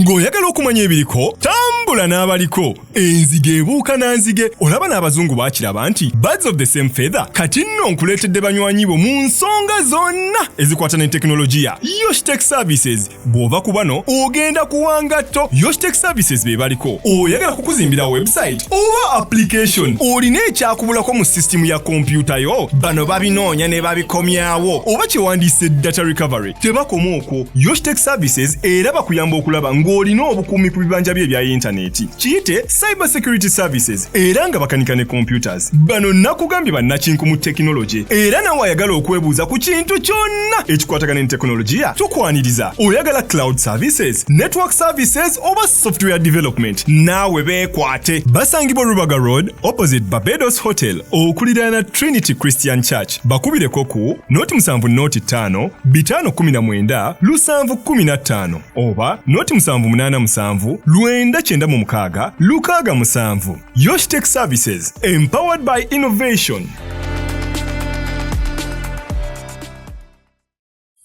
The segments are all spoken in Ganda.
ng'oyagala okumanya ebiriko tambula n'abaliko enzige ebuuka nanzige olaba n'abazungu baakiraba nti birds of the same feather kati nno nkuleetedde banywanyi bo mu nsonga zonna ezikwata ne tekinologiya Yoshtech Services bw'ova ku bano ogenda kuwangatto Yoshtech Services be baliko oyagala kukuzimbira website oba application olina ekyakubulako mu system ya kompyuta yo bano babinoonya ne babikomyawo oba kyewandiise data recovery tebakoma okwo Yoshtech Services era bakuyamba okulaba ng'olina obukuumi ku bibanja bye ebya intaneti kiyite cyber security services era nga bakanika ne computers bano nakugambye bannakinku mu tekinologi era nawe ayagala okwebuuza ku kintu kyonna ekikwatagana ne tekinologiya tukwaniriza oyagala cloud services network services oba software development naawe beekwate basangibwa Rubaga Road opposite Barbados Hotel okuliraana Trinity Christian Church bakubireko ku noti 7 noti 5 519 715 oba noti 787 996 667 Yoshtech Services empowered by innovation.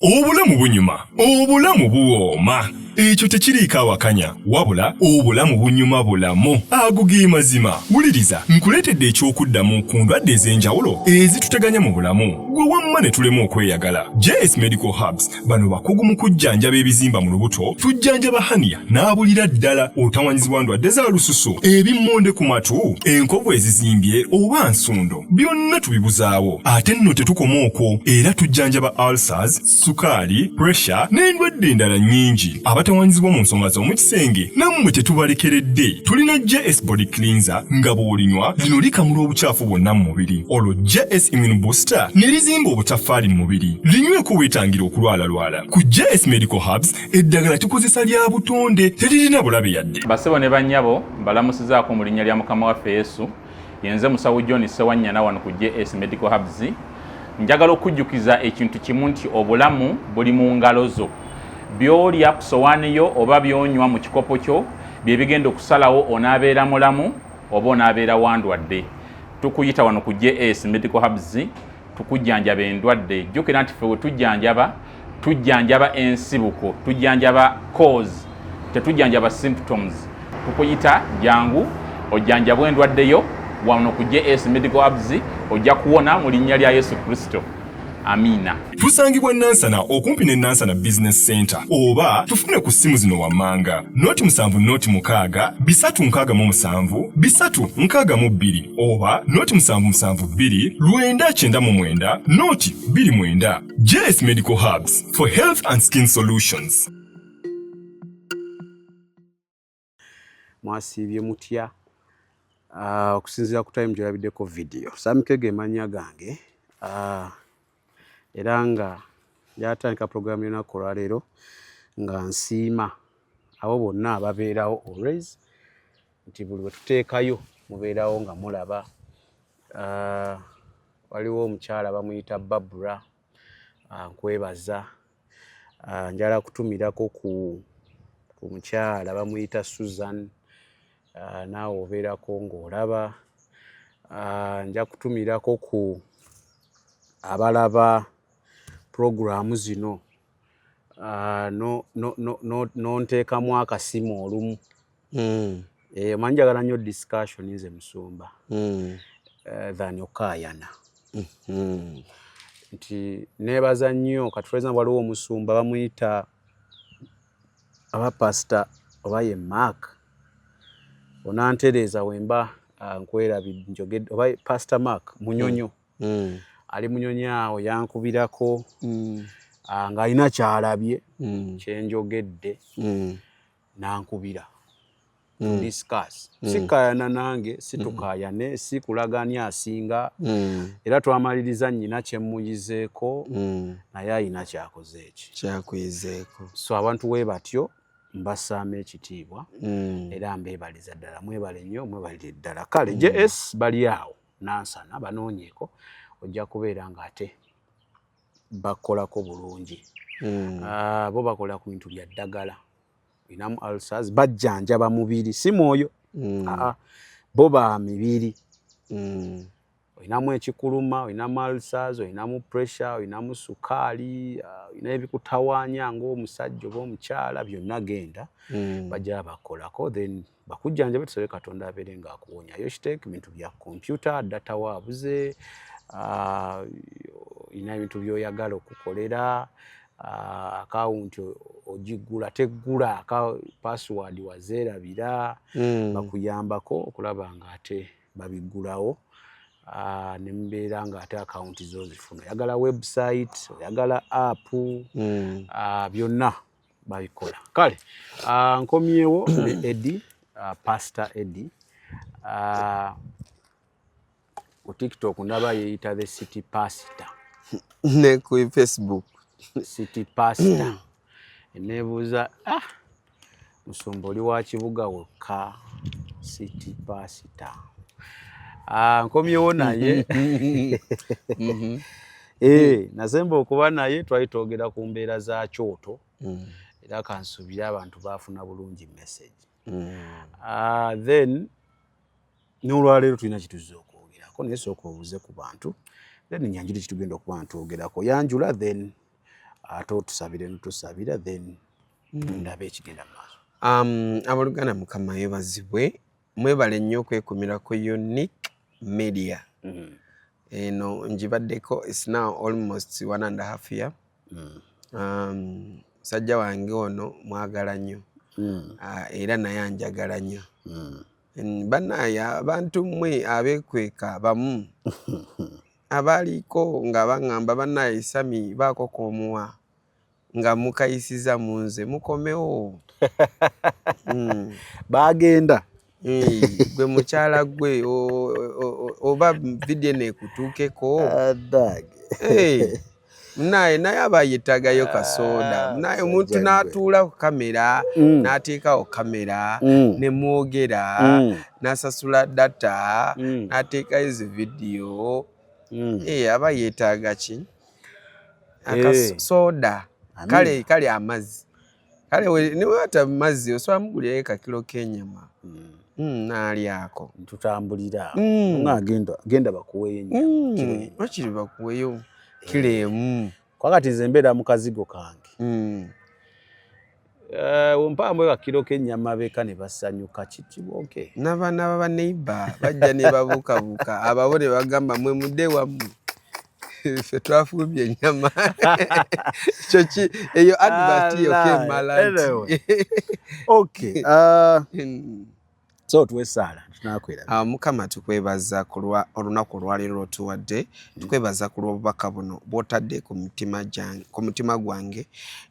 Obulamu bunyuma, obulamu buwooma. Ekyo tekiriiko awakanya wabula obulamu bunyuma bulamu agugi mazima wuliriza nkuleetedde ekyokuddamu ku ndwadde ez'enjawulo ezituteganya mu bulamu gwe wamma ne tulema okweyagala. JS Medical Hubs bano bakugu mu kujjanjaba ebizimba mu lubuto tujjanjaba hania n'abulira ddala otawanyizibwa ndwadde za lususu ebimmonde ku matu enkovu ezizimbye oba nsundo byonna tubibuzaawo ate nno tetukoma okwo era tujjanjaba ulcers sukaali pressure n'endwadde endala nnyingi abatawanyizibwa mu nsonga z'omukisenge nammwe tetubalekeredde tulina JS Body Cleanser nga bw'olinywa lino likamula obucaafu bwonna mu mubiri olwo JS Immune Booster ne lizimba obutaffaali mu mubiri linyweko weetangira okulwalalwala ku JS Medical Hubs eddagala tukozesa lya butonde teririna bulabe yadde. Basebo ne bannyabo mbalamusizaako mu linnya lya Mukama waffe Yesu yenze musawo John Sewanyana wano ku JS Medical Hubs njagala okujjukiza ekintu kimu nti obulamu buli mu ngalo zo byolya ku sowaani yo oba byonywa mu kikopo kyo bye bigenda okusalawo onaabeera mulamu oba onaabeera wandwadde. Tukuyita wano ku JS Medical Hubs tukujjanjaba endwadde jjukira nti ffe we tujjanjaba ensibuko tujjanjaba cause tetujjanjaba symptoms. Tukuyita jangu ojjanjabwa endwadde yo wano ku JS Medical Hubs ojja kuwona mu linnya lya Yesu Kristo. Amina. Tusangibwa Nansana okumpi ne Nansana Business Center oba tufune ku simu zino wammanga noti 7 noti 6 367 362 oba noti 772 999 noti 29. JS Medical Hubs for health and skin solutions. Mwasibye mutya okusinziira ku time gyolabiddeko video Samikege manya gange era nga yatandika programu y'olunaku olwaleero nga nsiima abo bonna ababeerawo always nti buli bwe tuteekayo mubeerawo nga mulaba. Waliwo omukyala bamuyita Babura nkwebaza. Njala kutumirako ku mukyala bamuyita Susan naawe obeerako ng'olaba. Nja kutumirako ku abalaba programu zino nonteekamu akasimu olumu. Omanyi njagala nnyo discussion nze Musumba than okaayana. Nti neebaza nnyo kati for example waliwo Omusumba bamuyita aba pastor oba ye Mark onantereeza wemba nkwerabidde njogedde oba Pastor Mark Munyonyo ali Munyonyo awo yankubirako ng'alina kyalabye kyenjogedde nankubira discuss sikaayana nange situkaayane sikulaganya asinga era twamaliriza nnyina kyemmuyizeeko naye alina kyakoze eki kyakwizeeko. So abantu we batyo mbasaama ekitiibwa era mbeebaliza ddala mwebale nnyo mwebalire ddala. Kale JS bali awo Nansana banoonyeeko ojja kubeera ng'ate bakolako bulungi. Bo bakola ku bintu bya ddagala binamu ulcers bajjanjaba mubiri si mwoyo bo ba mibiri Oyinamu ekikuluma, oyinamu ulcers, oyinamu pressure, oyinamu sukaali, oyina ebikutawaanya ng'omusajja oba omukyala, byonna genda bajja bakolako then bakujjanjabe tusabe Katonda abeere ng'akuwonyayo. Shiteeke ebintu bya computer, data waabuze, oyina ebintu by'oyagala okukolera, akawunti ogigula teggula password wazeerabira, bakuyambako okulaba ng'ate babiggulawo. Ne mbeera ng'ate akawunti zo zifuna. Oyagala website, oyagala app, byonna babikola. Kale nkomyewo ne Eddie, Pastor Eddie. Ku TikTok ndaba yeeyita the City Pastor. Ne ku Facebook. City Pastor. Eneebuuza, musumba oli wa kibuga wokka, City Pastor. Nkomyewo naye nasemba okuba naye twali twogera ku mbeera za kyoto era kansuubire abantu baafuna bulungi message. Then n'olwaleero tulina kituzze okwogerako naye sooka obuuze ku bantu then nyanjuli kitugenda okuba ntwogerako yanjula then ate otusabire netusabira then ndabe ekigenda mu maaso. Abooluganda Mukama yeebazibwe, mwebale nnyo okwekumira ku Unique Media. Eno njibaddeko, it's now almost 1.5 year. Sajja wange ono mwagala nnyo era naye anjagala nnyo. Bannaye abantu mmwe abeekweka bamu abaaliko nga baŋŋamba bannaye Sami baako k'omuwa nga mukayisiza mu nze mukomewo. Baagenda gwe mukyala gwe oba vidiyo neekutuukeko naye aba yeetagayo kasoda. Naye omuntu n'atuula ku kamera n'ateekawo kamera ne mwogera n'asasula data n'ateekayo zi vidiyo aba yeetaaga ki? Akasoda. Kale amazzi. Kale niwe ata mazzi osobola mugulirayo kakiro k'ennyama n'alyako. Tutambulira. Genda bakuweeyo ennyama. Wakiri bakuweeyo kilo emu. Kakati nze mbeera mu kazigo kange. Ompambwe kakiro k'ennyama beeka ne basanyuka kiboke. N'abaana b'abaneiba bajja ne babuukabuuka ababo ne bagamba mwe mudde wammwe. Ffe twafumbye ennyama. Eyo advert yokemala nti. Okay. So tuwesaala tunakwera. Mukama tukwebaza olunaku olwaleero lwotuwadde. Tukwebaza ku lw'obubaka buno bw'otadde ku mutima gwange.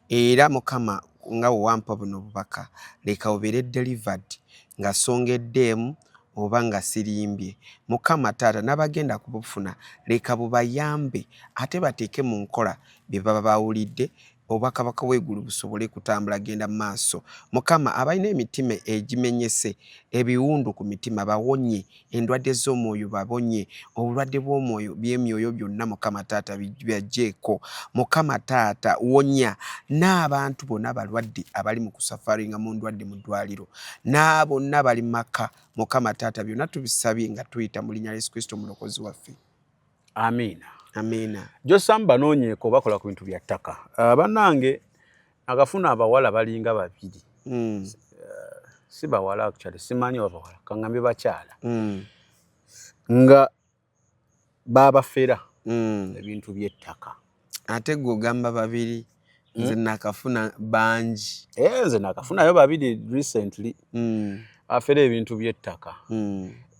Era Mukama nga wampa buno obubaka leka obeere delivered nga songeddeemu oba nga sirimbye. Mukama Taata n'abagenda kubufuna leka bubayambe ate bateeke mu nkola bye baba bawulidde obwakabaka bw'eggulu busobole kutambula genda mu maaso. Mukama abalina emitima egimenyese ebiwundu ku mitima bawonye, endwadde z'omwoyo babonye, obulwadde bw'omwoyo by'emyoyo byonna Mukama Taata byagjeeko. Mukama Taata wonya n'abantu bonna balwadde abali mu kusafaringa mu ndwadde mu ddwaliro n'abonna bali maka. Mukama Taata byonna tubisabye nga tuyita mu linnya lya Yesu Kristo omulokozi waffe. Amiina. Amiina. Josam banoonyeeko bakola ku bintu bya ttaka. Bannange agafuna abawala balinga 2. Si bawala actually simanyi abawala kaŋŋambye bakyala. Nga baabafera ebintu by'ettaka. Ate gw'ogamba 2 nze nakafuna bangi. Nze nakafunayo 2 recently. Afera ebintu by'ettaka.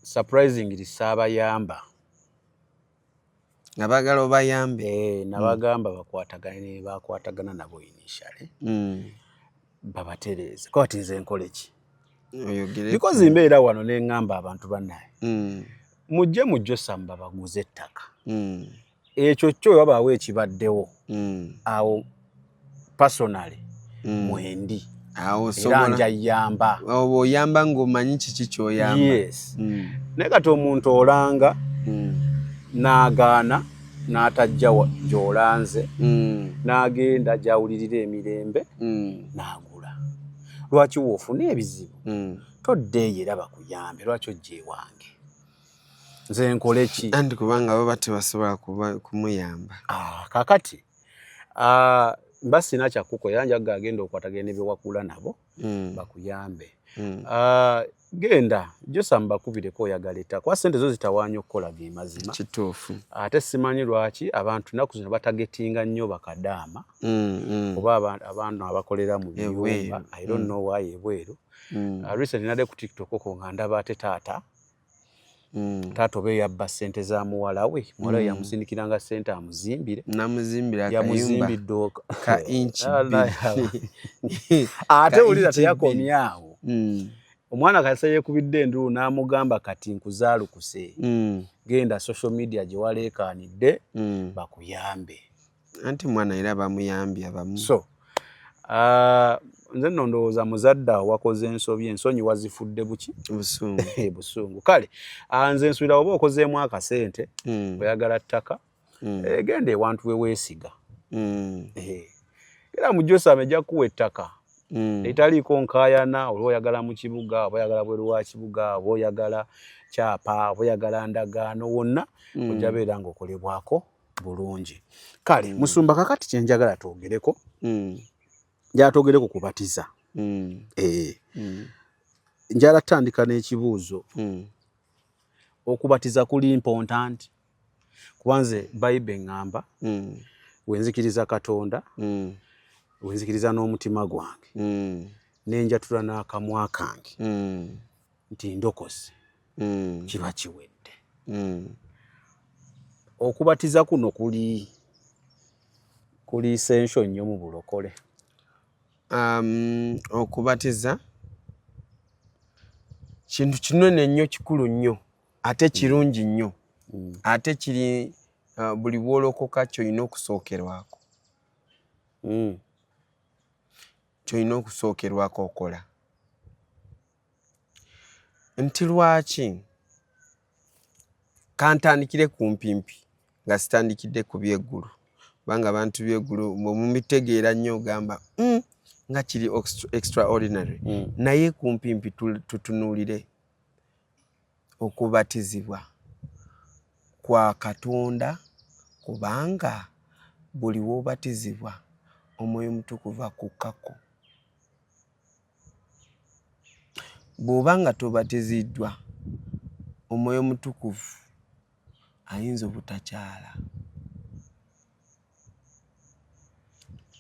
Surprisingly saabayamba. Nabagala obayambe. Nabagamba bakwatagana nabo initially. Babatereeze. Ko ati nze nkole ki? Because mbeera wano neŋŋamba abantu bannaye. Mujje mu Josam babaguze ettaka. Ekyo kyo babaawo ekibaddewo. Awo personally mwendi. Awo sobola. Era njayamba. Oyamba ng'omanyi kiki ky'oyamba. Yes. Naye kati omuntu olanga n'agaana n'atajja gy'olanze n'agenda gy'awulirira emirembe n'agula. Lwaki woofuna ebizibu? Toddeeyo era bakuyambe. Lwaki ojja ewange? nze nkole ki andi kubanga baba tebasobola kumuyamba. Kakati mba sina kyakukola njaga agenda okwatagenda ebyewakula nabo bakuyambe. Genda Josa mbakubireko oyagala ettaka sente zo zitawaanya okukola ge mazima kituufu. Ate simanyi lwaki abantu naku zino batagetinga nnyo bakadaama oba abantu abakolera mu biyumba I don't know why ebweru. Recently nade ku TikTok ko nga ndaba ate taata obe yabba ssente za muwala we muwala yamusindikiranga ssente amuzimbire namuzimbira yamuzimbidde ka inch ate ulira teyakomyawo. Omwana kasa yekubidde enduru n'amugamba kati nkuzaalukuse genda social media gye waleekaanidde bakuyambe. Anti mwana era bamuyambye abamu. So nze nno ndowooza muzadde wakoze ensobi ensonyi wazifudde buki busungu. Busungu kale nze nsuubira oba okozeemu akasente oyagala ttaka genda ewantu we weesiga era mu Josam ejja kuwa ettaka etaliiko nkaayana olwo oyagala mu kibuga oba oyagala bweru wa kibuga oba oyagala kyapa oba oyagala ndagaano wonna ojja beera ng'okolebwako bulungi. Kale Musumba kakati kyenjagala twogereko njatwogereko kubatiza. Njala tandika n'ekibuuzo okubatiza kuli important kubanze Bible ngamba wenzikiriza Katonda wenzikiriza n'omutima gwange nenjatula n'akamwa kange nti ndokoze kiba kiwedde. Okubatiza kuno kuli essential nnyo mu bulokole. Okubatiza kintu kinene nnyo kikulu nnyo ate kirungi nnyo ate kiri buli bwolokoka kyolina okusookerwako kyolina okusookerwako okola. Nti lwaki kantandikire ku mpimpi nga sitandikidde ku byeggulu kubanga abantu byeggulu mumitegeera nnyo ogamba nga kiri extraordinary naye ku mpimpi tutunuulire okubatizibwa kwa Katonda kubanga buli w'obatizibwa Omwoyo Mutukuvu akukkako. Bw'oba nga tobatiziddwa Omwoyo Mutukuvu ayinza obutakyala.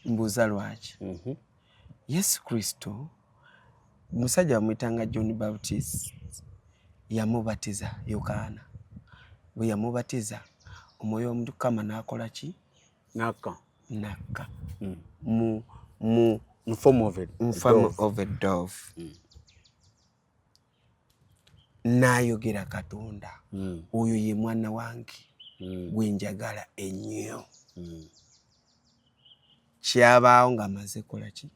Mbuuza lwaki? Yesu Kristo musajja bamuyitanga John Baptist yamubatiza Yokaana. Bwe yamubatiza Omwoyo Omukama n'akola ki? Nakka mu form of a dove. N'ayogera Katonda oyo ye mwana wange gwe njagala ennyo. Kyabaawo ng'amaze kola ki?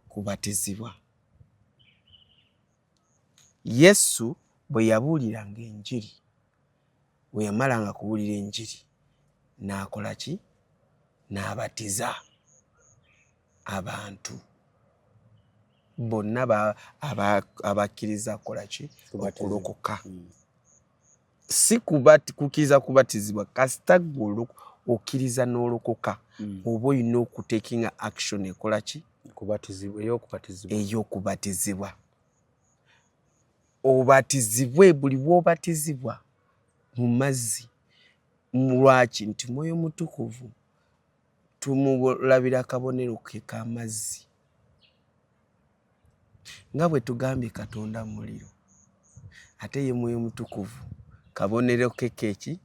Kubatizibwa. Yesu bwe yabuuliranga enjiri bwe yamalanga kubuulira enjiri n'akola ki? N'abatiza abantu bonna abakkiriza kola ki? Okulokoka. Si kukkiriza kubatizibwa kasita gwe okkiriza n'olokoka oba olina okutekinga action ekola ki? Ey'okubatizibwa. Obatizibwe buli bw'obatizibwa mu mazzi. Lwaki? Nti Mwoyo Mutukuvu tumulabira kabonero ke k'amazzi nga bwe tugambye Katonda muliro ate ye Mwoyo Mutukuvu kabonero ke keki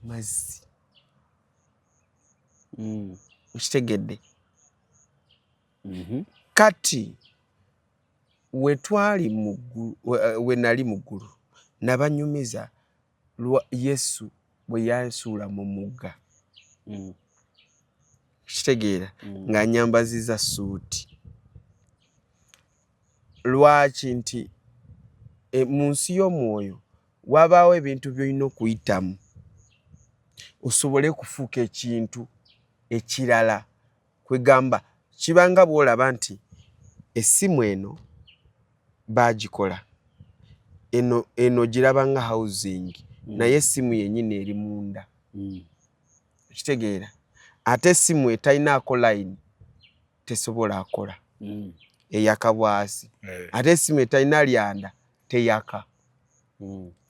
mazzi. Ukitegedde? Kati we nali mu ggulu nabanyumiza Yesu bwe yansuula mu mugga. Kitegeera ng'anyambaziza suuti. Lwaki? Nti mu nsi y'omwoyo wabaawo ebintu by'olina okuyitamu osobole kufuuka ekintu ekirala. Kwegamba kibanga bw'olaba nti essimu eno baagikola eno girabanga housing naye essimu yennyini eri munda kitegeera ate essimu etalinaako line tesobola akola eyaka bwasi ate essimu etalina lyanda teyaka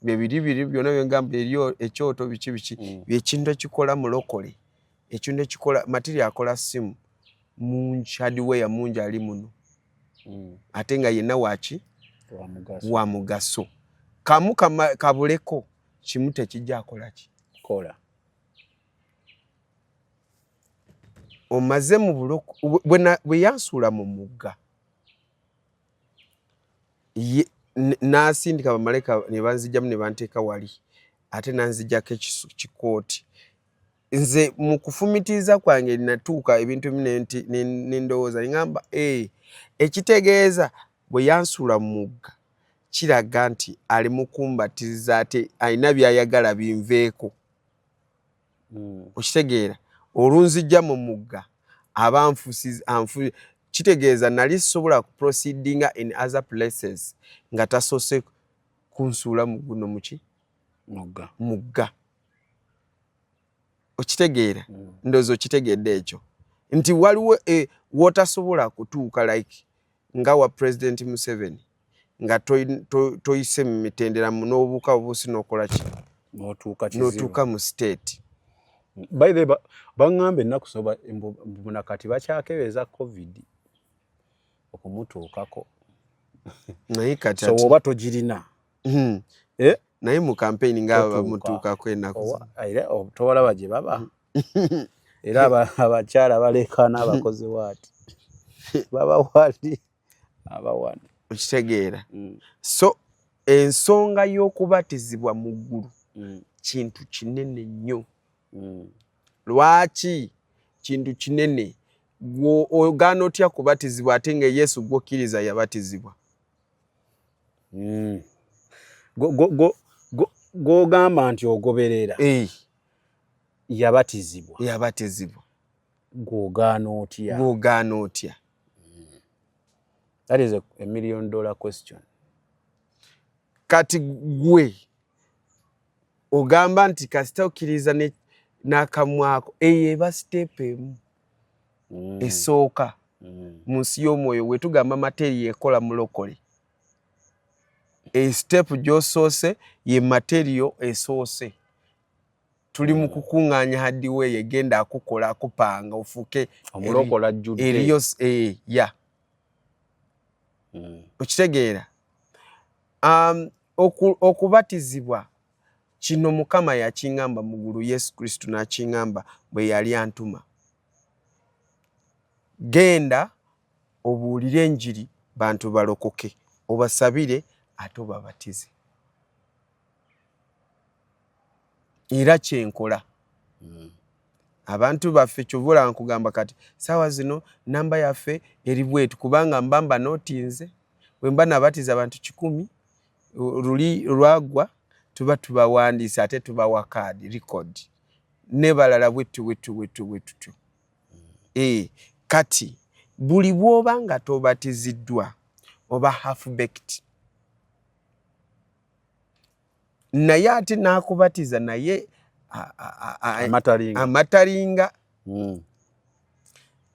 bibiri byonna byengamba eriyo ekyoto biki byekintu ekikola mulokole ekintu ekikola material akola ssimu mungi hardware mungi ali muno ate nga yenna waki wa mugaso kamu kabuleko kimu tekijja akola ki kola omaze mu buloko bwe yansuula mu mugga n'asindika bamaleka ne banzijjamu ne banteeka wali ate nanzijjako ekikooti nze mu kufumitiza kwange natuuka ebintu n'endowooza ngamba ekitegeeza bwe yansuula mu mugga kiraga nti ali mu kumbatiza ate alina by'ayagala binveeko okitegeera olunzijja mu mugga aba kitegeeza nali sobola ku proceedinga in other places nga tasoose kunsuula mu guno muki mugga okitegeera ndowooza okitegedde ekyo nti waliwo wotasobola kutuuka like nga wa President Museveni nga toyise mu mitendera n'obuuka obuusi n'okola ki n'otuuka mu state. By the way, bangambe ennaku soba mbunakati bakyakebeza COVID okumutuukako naye kati so oba togirina naye mu campaign nga bamutuukako ennaku towalaba gye baba era abakyala balekana abakozi waati baba wali abawana okitegeera so ensonga y'okubatizibwa mu ggulu kintu kinene nnyo lwaki kintu kinene ogaana otya kubatizibwa ate nga Yesu gwokkiriza yabatizibwa gogamba nti ogoberera yabatizibwa gwogaana otya that is a $1 million question kati gwe ogamba nti kasita okkiriza n'akamwako eyo eba sitepu emu esooka mu nsi y'omwoyo we tugamba material ekola mulokole sitepu gy'osoose ye material esoose tuli mu kukuŋŋaanya hardware egenda akukola akupanga ofuuke omulokola ajjudde eriyo ya okitegeera okubatizibwa kino Mukama yakiŋŋamba mu ggulu Yesu Kristo n'akiŋŋamba bwe yali antuma genda obuulire enjiri bantu balokoke obasabire ate obabatize era kyenkola abantu baffe kyovula nkugamba kati saawa zino namba yaffe eri bwetu kubanga mbamba nootinze bwe mba nabatiza abantu 100 luli lwagwa tuba tubawandiisa ate tubawa kaadi record ne balala bwetu kati buli bw'oba nga tobatiziddwa oba half baked naye ate n'akubatiza naye amatalinga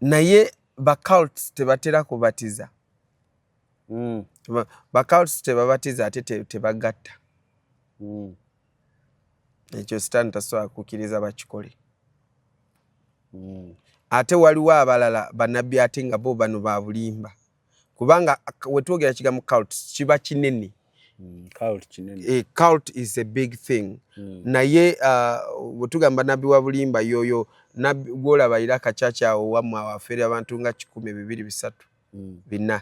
naye bacults tebatera kubatiza bacults tebabatiza ate tebagatta ekyo sitaani tasobola kukkiriza bakikole ate waliwo abalala bannabbi ate nga bo bano ba bulimba kubanga wetwogera kigambo cult kiba kinene cult is a big thing naye wetugamba nabbi wa bulimba yoyo nabbi gwolaba ira kacaca awo wammwe awafeera abantu nga 100 200 3 4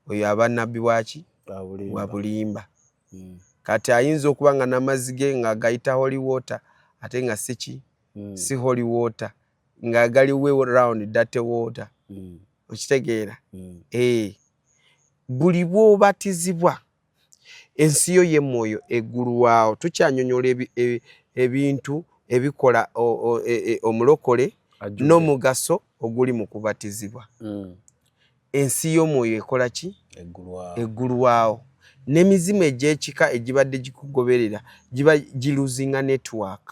oyo aba nabbi waki wa bulimba kati ayinza okuba nga n'amazzi ge nga gayita holy water ate nga si holy water nga galiwe round dirty water okitegeera buli bw'obatizibwa ensi yo y'emwoyo eggulwawo tukyanyonyola ebintu ebikola omulokole n'omugaso oguli mu kubatizibwa ensi y'omwoyo ekola ki eggulwawo n'emizimu egy'ekika egibadde gikugoberera giba giluzinga network.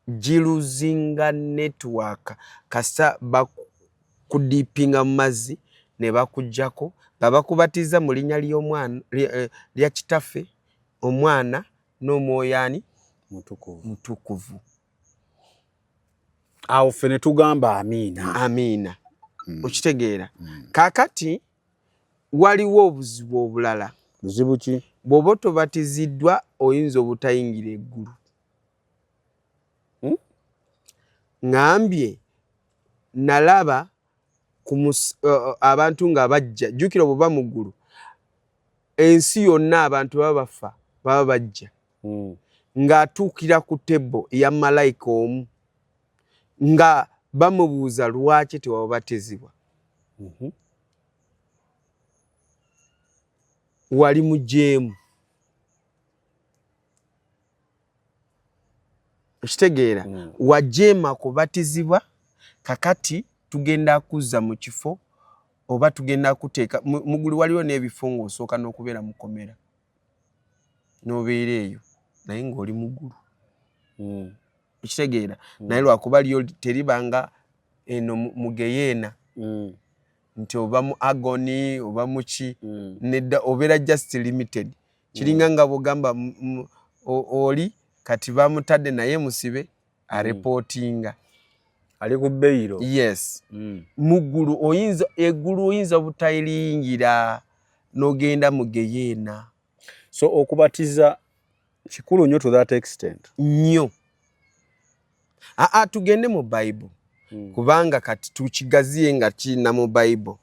Giluzinga network kasa bakudipinga mu mazzi ne bakujjako nga bakubatiza mu linnya ly'omwana lya kitaffe omwana n'omwoyo ani mutukuvu. Awo ffe ne tugamba amiina. Amiina. Okitegeera. Kaakati waliwo obuzibu obulala. Buzibu ki? Bw'oba tobatiziddwa oyinza obutayingira eggulu. Ngambye nalaba abantu nga bajja jjukira bw'oba mu ggulu ensi yonna abantu baba bafa baba bajja ng'atuukira ku tebbo eya malayika omu nga bamubuuza lwaki tewabatizibwa. Wali mujeemu. Okitegeera wajeema kubatizibwa kakati tugenda kuzza mu kifo oba tugenda kuteeka muggulu waliwo n'ebifo ng'osooka n'okubeera mukomera n'obeera eyo naye ng'oli muggulu. Okitegeera naye lwakuba lyo teribanga eno mugeyeena nti oba mu agony oba muki nedda obeera just limited. Kiringa nga bw'ogamba oli kati bamutadde naye musibe areportinga ali ku bbeeyiro. Yes. Muggulu oyinza eggulu oyinza butayingira n'ogenda mu geyeena. So okubatiza kikulu nnyo to that extent. Nnyo. Tugende mu Bible. Kubanga kati tukigaziye nga kina mu Bible.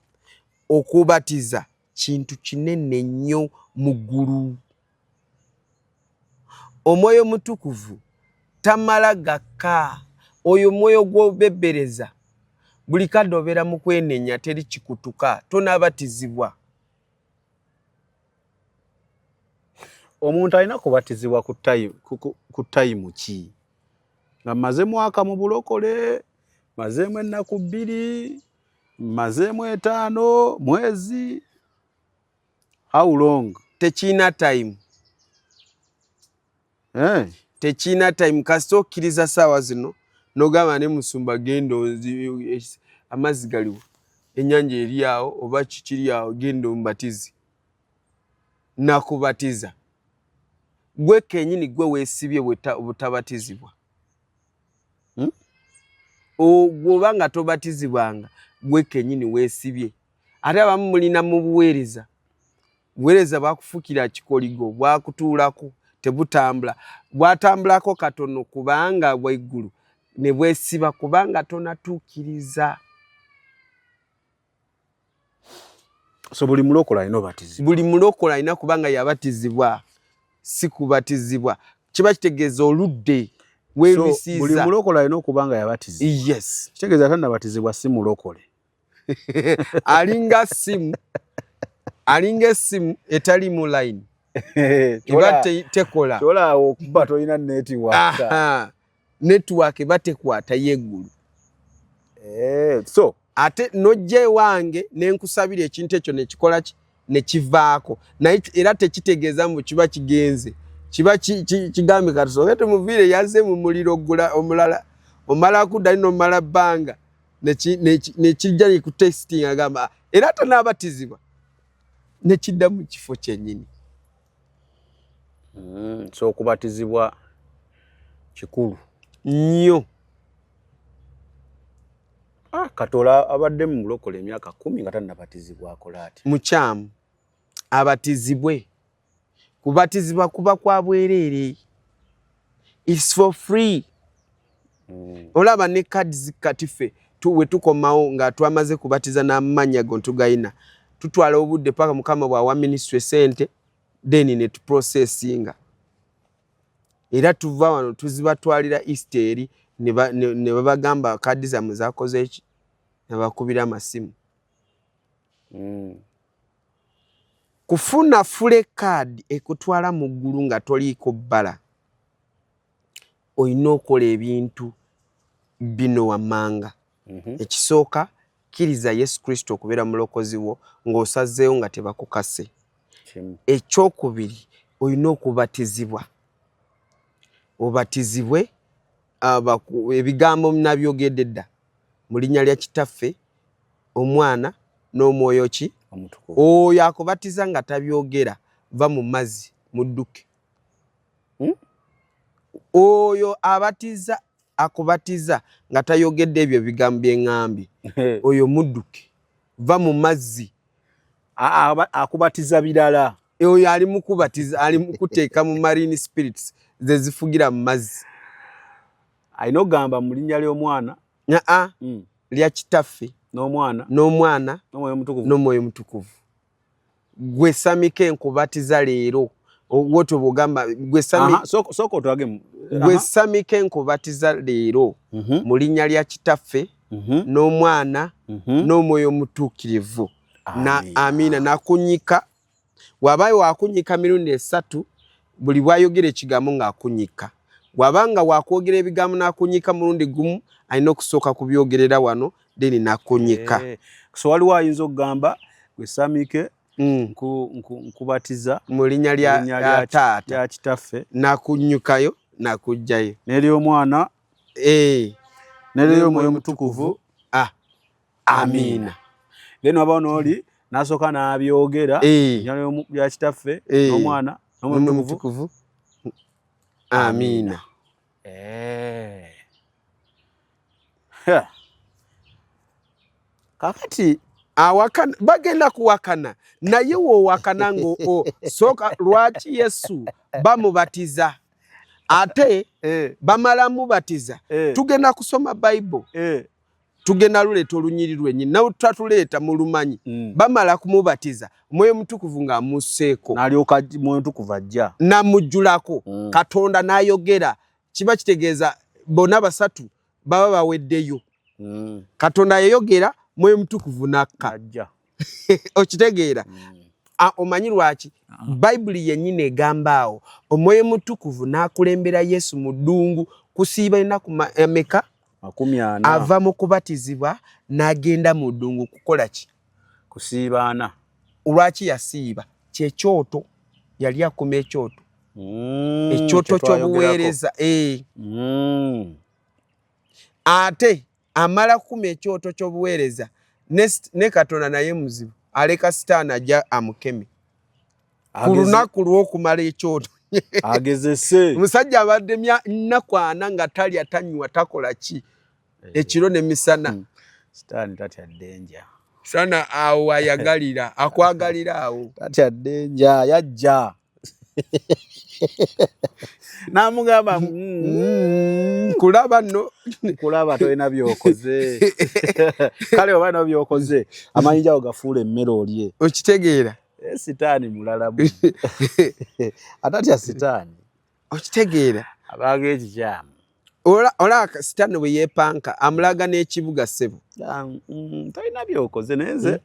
Okubatiza kintu kinene nnyo mu ggulu. Omwoyo mutukuvu tamala gakka. Oyo mwoyo gw'obebbereza buli kadde obeera mu kwenenya teri kikutuka tonaabatizibwa. Omuntu alina kubatizibwa ku tayimu ki? Nga mmaze mwaka mu bulokole, mazeemu ennaku 2, mazeemu 5, mwezi. How long? Tekiina time. Tekiina time kasita okkiriza ssaawa zino n'ogamba ne musumba genda amazzi galiwo ennyanja eri awo oba kikiri awo genda omubatizi nakubatiza gwe kennyini gwe weesibye butabatizibwa. Bw'oba nga tobatizibwanga gwe kennyini weesibye. Ate abamu mulina mu buweereza bwakufukira kikoligo bwakutuulako tebutambula bwatambulako katono kubanga bweggulu ne bwesiba kubanga tonatuukiriza. So buli mulokole alina obatizibwa. Buli mulokole alina kubanga yabatizibwa si kubatizibwa. Kiba kitegeeza oludde weebisiiza. Buli mulokole alina okubanga yabatizibwa. Yes. Kitegeeza tannabatizibwa si mulokole. Alinga essimu etali mu line. Eba tekola. Kyola okuba tolina netiwaaka. Network eba tekwata yeggulu. So ate nojja ewange ne nkusabira ekintu ekyo ne kikola ne kivaako. Naye era tekitegeeza mbu kiba kigenze. Kiba kigambe katusoke tumuviire yazze mu muliro omulala. Omala kudda ino omala bbanga. Ne kijja ne ku testing agamba era tanaabatizibwa. Ne kidda mu kifo kyennyini. So okubatizibwa kikulu nnyo. Katola abadde mu mulokole emyaka 10 nga tannabatizibwa akola ati. Mukyamu abatizibwe. Kubatizibwa kuba kwa bwereere. It's for free. Olaba ne cards katife we tukomawo nga twamaze kubatiza n'amanya gontugayina. Tutwala obudde paka mukama bwa ministry sente then ne processinga. Era tuva wano tuzibatwalira Easter ne babagamba kadi za muzakoze eki ne bakubira amasimu. Kufuna fule card ekutwala mu ggulu nga toliiko bbala. Oyina okola ebintu bino wammanga. Ekisooka kkiriza Yesu Kristo okubeera mulokozi wo ng'osazeewo nga tebakukase. Ekyokubiri olina okubatizibwa. Obatizibwe ebigambo nabyogedde dda mu linnya lya Kitaffe, Omwana n'Omwoyo ki Omutukuvu. Oyo akubatiza nga tabyogera va mu mazzi mudduke. Oyo abatiza akubatiza nga tayogedde ebyo bigambo byeŋŋambye oyo mudduke va mu mazzi. Akubatiza birala. Oyo ali mukubatiza ali mukuteeka mu marine spirits ze zifugira mu mazzi. Alina ogamba mu linnya ly'Omwana lya Kitaffe n'Omwana n'Omwoyo Mutukuvu. Gwe Samike nkubatiza leero woto bugamba gwe soko twagemu gwe Samike nkubatiza leero mu linnya lya Kitaffe n'Omwana n'Omwoyo Mutuukirivu. Amina. Nakunyika wabayo wakunyika mirundi 3 buli bwayogera ekigambo ng'akunyika. Wabanga wakwogera ebigambo n'akunyika mulundi gumu alina okusooka kubyogerera wano deni nakunyika. So waliwo ayinza okugamba gwe Samike nkubatiza mu linnya lya Taata Kitaffe nakunyukayo nakujjayo n'ery'Omwana n'ery'Omwoyo Mutukuvu. Amina. Then waba n'oli n'asooka n'abyogera linnya lya Kitaffe n'Omwana n'Omwoyo Mutukuvu. Amina. Kakati awakana bagenda kuwakana naye woowakana ngo soka lwaki Yesu bamubatiza ate bamala mubatiza. Tugenda kusoma Bible tugenda luleeta olunyiri lwennyini nawe tutatuleeta mu lumanyi. Bamala kumubatiza Mwoyo Mutukuvu ng'amusseeko n'alyoka Mwoyo Mutukuvu ajja n'amujjulako. Katonda n'ayogera kiba kitegeeza bonna basatu baba baweddeyo. Katonda yayogera Mwoyo Mutukuvu n'akka ajja. Okitegeera? Omanyi lwaki? Bayibuli yennyini egamba awo Omwoyo Mutukuvu n'akulembera Yesu mu ddungu kusiiba ennaku emeka? 40. Ava mu kubatizibwa n'agenda mu ddungu kukola ki? Kusiiba 4. Lwaki yasiiba? Kyekyoto, yali akuma ekyoto. Ekyoto ky'obuweereza. Ate amala kukuma ekyoto ky'obuweereza ne Katonda naye muzibu aleka Sitaani ajja amukeme ku lunaku lw'okumala ekyoto. Agezese omusajja abadde nnaku 4 nga talya tanywa takola ki ekiro n'emisana. Sitaani tatya ddenja. Sana awo ayagalira akwagalira awo tatya ddenja yajja namugamba kulaba no kulaba tolina byokoze kale oba no byokoze amayinja ago gafuula emmere olye. Okitegeera? Sitaani mulala bu atatya Sitaani. Okitegeera? Abaga ekikyamu ola Sitaani bwe yeepanka amulaga n'ekibuga ssebo. Tolina byokoze nenze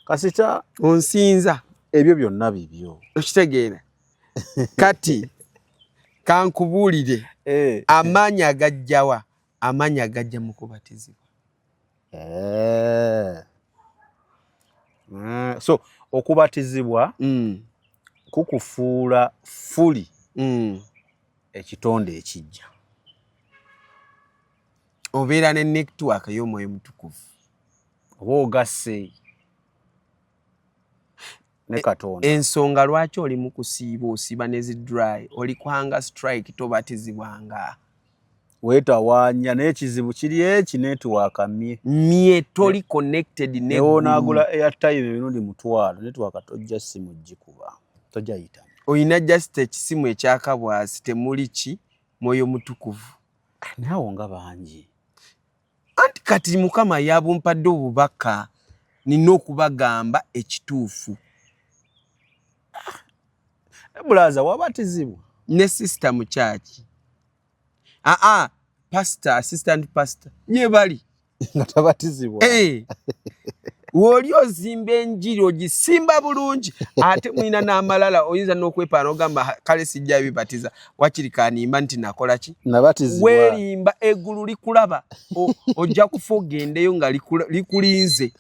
kasita onsinza ebyo byonna bibyo. Okitegeera? Kati kankubuulire amaanyi agajjawa? Amaanyi agajja mu kubatizibwa. So okubatizibwa kukufuula fuli ekitonde ekijja. Obeera ne network y'Omwoyo Mutukuvu oba ogasse ne Katonda. Ensonga lwaki oli mu kusiiba osiiba ne zidry oli kwanga strike tobatizibwanga. Weetawaanya n'ekizibu kiri eki network mye toli connected ne wonaagula airtime emirundi 1,000 network tojja simu gikuba tojja yita. Oyina just ekisimu ekyakabwasi temuli ki Mwoyo Mutukuvu. Nawo nga bangi. Anti kati Mukama yabumpadde obubaka nina okubagamba ekituufu. Bulaza wabatizibwa ne sister mu church. Pastor, assistant pastor. Nye bali nga tabatizibwa. woli ozimba enjiri ogisimba bulungi ate mwina n'amalala oyinza n'okwepaana ogamba kale sijja bibatiza wakiri kanimba nti nakola ki nabatizibwa weerimba eggulu likulaba ojja kufa ogendeyo nga likulinze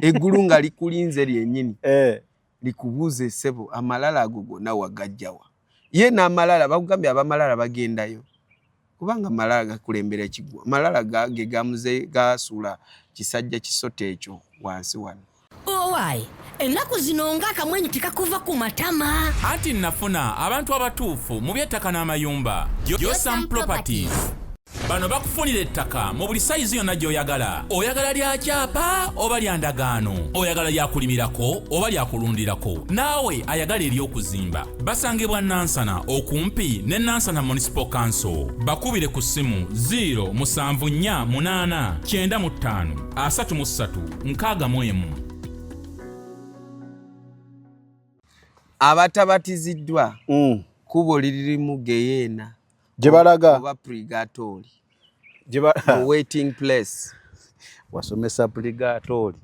eggulu nga likulinze lyennyini likubuuze ssebo amalala ago gonna wagajjawa ye n'amalala bakugambye abamalala bagendayo kubanga amalala gakulembera ekigwa amalala gage gamuze gasuula kisajja kisote ekyo wansi wano owaayi ennaku zino ng'akamwenyu tekakuva ku matama anti nafuna abantu abatuufu mu by'ettaka n'amayumba Josam Properties bano bakufunira ettaka mu buli sayizi yonna gy'oyagala oyagala lya kyapa oba lya ndagaano oyagala lyakulimirako oba lyakulundirako naawe ayagala ery'okuzimba basangibwa Nansana okumpi ne Nansana Municipal Council bakubire ku ssimu 0788953 abatabatiziddwa kubo lirimu geyeena gye balaga oba purgatory waiting place wasomesa purgatory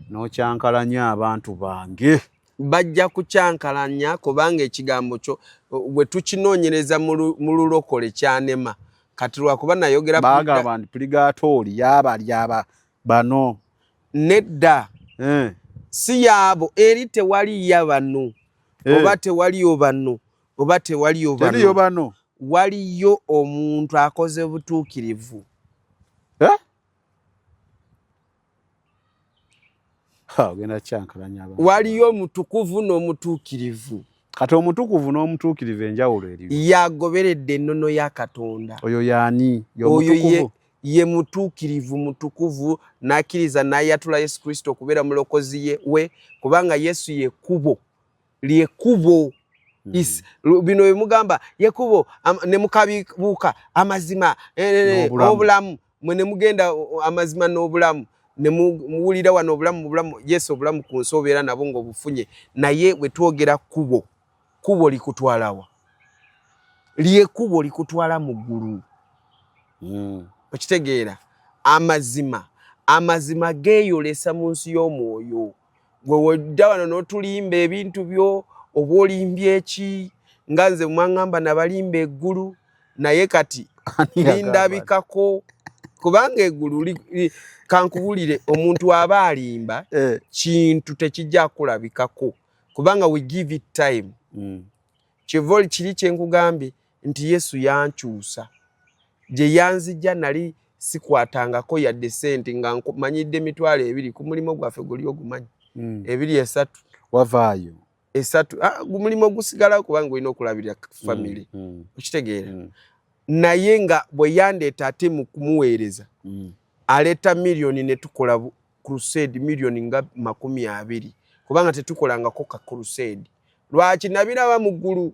n'okyankalanya abantu bange bajja kukyankalanya kubanga ekigambo kyo bwe tukinoonyereza mu lulokole kyanema kati lwakuba nayogera bagamba nti purgatory yabalyaba bano nedda si yaabo eri tewaliyo bano oba tewaliyo bano oba tewaliyo bano waliyo omuntu akoze butuukirivu ogenda kyankalanya abantu waliyo omutukuvu n'omutuukirivu kati omutukuvu n'omutuukirivu enjawulo eri yagoberedde ennono ya Katonda oyo yaani oyo ye mutuukirivu mutukuvu n'akkiriza n'ayatula Yesu Kristo okubeera mulokozi we kubanga Yesu lyekubo bino bimugamba yekubo ne mukabibuuka amazima obulamu mwe ne mugenda amazima n'obulamu ne muwulira wano obulamu Yesu obulamu ku nsi obeera nabo ng'obufunye naye bwe twogera kubo likutwalawa lyekubo likutwala mu ggulu okitegeera amazima geeyolesa mu nsi y'omwoyo gwe wodda wano n'otulimba ebintu byo oba olimbye eki nga nze mwaŋŋamba nabalimba eggulu naye kati lindabikako kubanga eggulu kankubulire omuntu aba alimba kintu tekijja kulabikako kubanga we give it time kyeva kiri kyenkugambye nti Yesu yankyusa gye yanzijja nali sikwatangako yadde sente nga manyidde emitwalo 2 ku mulimo gwaffe guli ogumanyi 2 3 wavaayo 3 gumulimo gusigala kubanga olina okulabirira family okitegeera naye nga bwe yandeeta ate mu kumuweereza aleeta miliyoni ne tukola crusade miliyoni nga 20 kubanga tetukolangako ka crusade lwaki nabiraba mu ggulu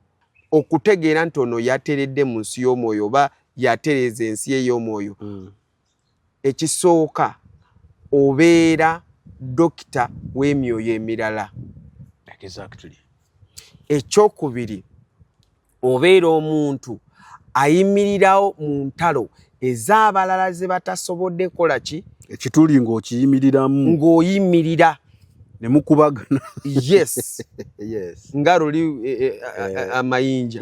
okutegeera nti ono yateredde mu nsi y'omwoyo oba yatereza ensi ey'omwoyo ekisooka obeera dokita w'emyoyo emirala exactly ekyokubiri obeera omuntu ayimirirawo mu ntalo ez'abalala ze batasobodde kola ki ekituli ng'okiyimiriramu ng'oyimirira ne mukubagana yes nga luli amayinja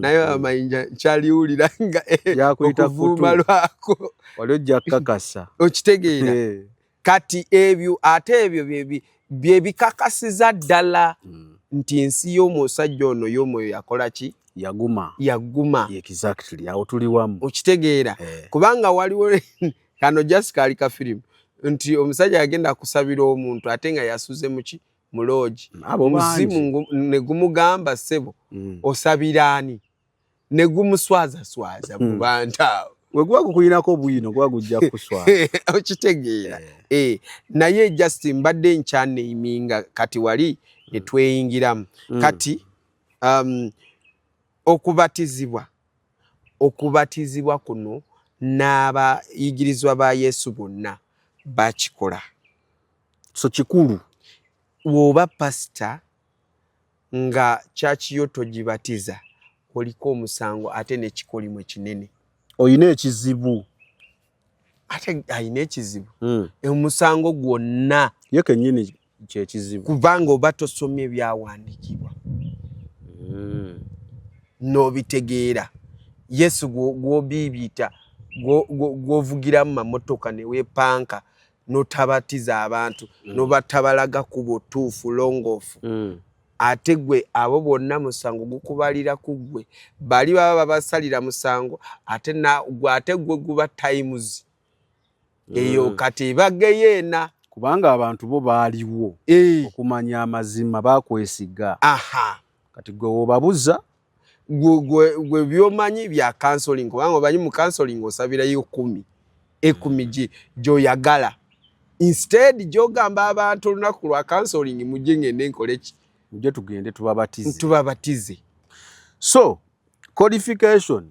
naye amayinja kyaliwulira nga okuvuuma lwako wali ojja kukakasa okitegeera kati ebyo ate ebyo bye bikakasiza ddala nti ensi y'omusajja ono y'omwoyo yakola ki yaguma exactly awo tuli wamu okitegeera kubanga waliwo kano Jessica ali ka firimu nti omusajja yagenda kusabira omuntu ate nga yasuze muki mu lodge omuzimu ne gumugamba ssebo osabira ani ne gumuswaza mu bantu awo we gwa gukuyinako bwino gwa gujja kuswaza okitegeera naye Justin mbadde nkyaneyiminga kati wali ne tweyingiramu kati okubatizibwa kuno n'abayigirizwa ba Yesu bonna bakikola so kikulu woba pasita nga church yo togibatiza oliko omusango ate n'ekikolimwe kinene oyina ekizibu ate ayina ekizibu omusango gwonna ye kennyini kyekizibu kubanga oba tosomye ebyawandiikibwa n'obitegeera Yesu gw'obiibita gw'ovugiramu mamotoka ne weepanka n'otabatiza abantu n'obatabalaga ku butuufu longoofu ate gwe abo bonna musango gukubalira ku gwe bali baba babasalira musango ate gwe guba times eyo kati bageyeena kubanga abantu bo baaliwo okumanya amazima bakwesiga kati gwe obabuza gwe byomanyi bya counseling kubanga obanyi mu counseling osabirayo 10 gy'oyagala instead gy'ogamba abantu olunaku lwa counseling mujje ngende nkole ki mujje tugende tubabatize so qualification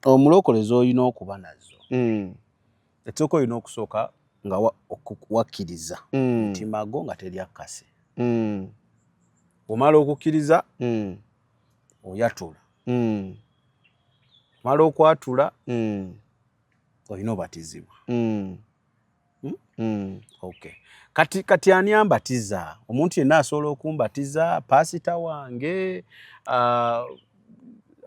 omulokole z'olina okuba nazo ekyoko olina okusooka nga wakkiriza mutima gwo nga teri akase omala okukkiriza oyatula omala okwatula olina obatizibwa okay kati ani ambatiza omuntu yenna asobola okumbatiza pasita wange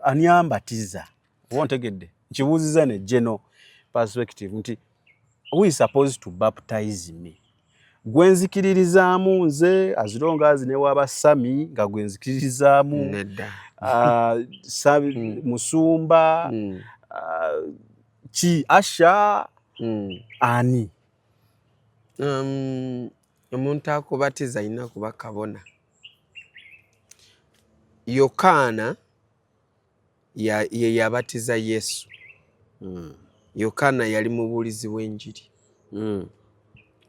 ani ambatiza oba ontegedde nkibuuziza ne general perspective nti who is supposed to baptize me gwenzikiririzaamu nze azironga azine w'abasami nga gwenzikiririzaamu musumba ki asha ani omuntu akubatiza alina kuba kabona Yokaana ye yabatiza Yesu Yokaana yali mubuulizi w'enjiri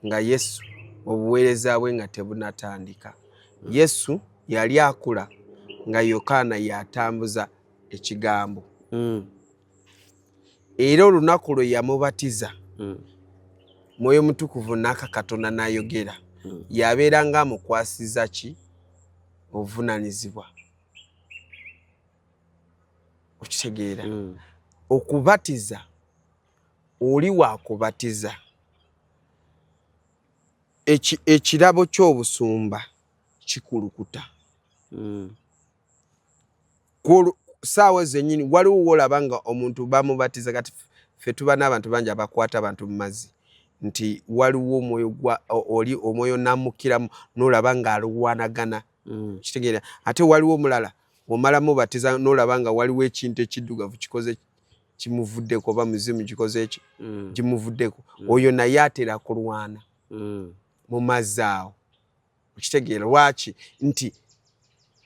nga Yesu obuweereza bwe nga tebunatandika Yesu yali akula nga Yokaana yatambuza ekigambo era olunaku lwe yamubatiza Mwoyo Mutukuvu n'aka Katonda n'ayogera yabeera nga amukwasiza ki obuvunanyizibwa okitegeera okubatiza oli wakubatiza ekirabo ky'obusumba kikulukuta saawa zennyini waliwo wolaba nga omuntu bamubatiza kati ffe tuba n'abantu bangi abakwata abantu mu mazzi nti waliwo omwoyo nammukiramu n'olaba ng'alwanagana kitegeera ate waliwo omulala omala mubatiza n'olaba nga waliwo ekintu ekiddugavu kikoze kimuvuddeko oba muzimu gikoze eki kimuvuddeko oyo naye atera kulwana mu mazzi awo okitegeera lwaki nti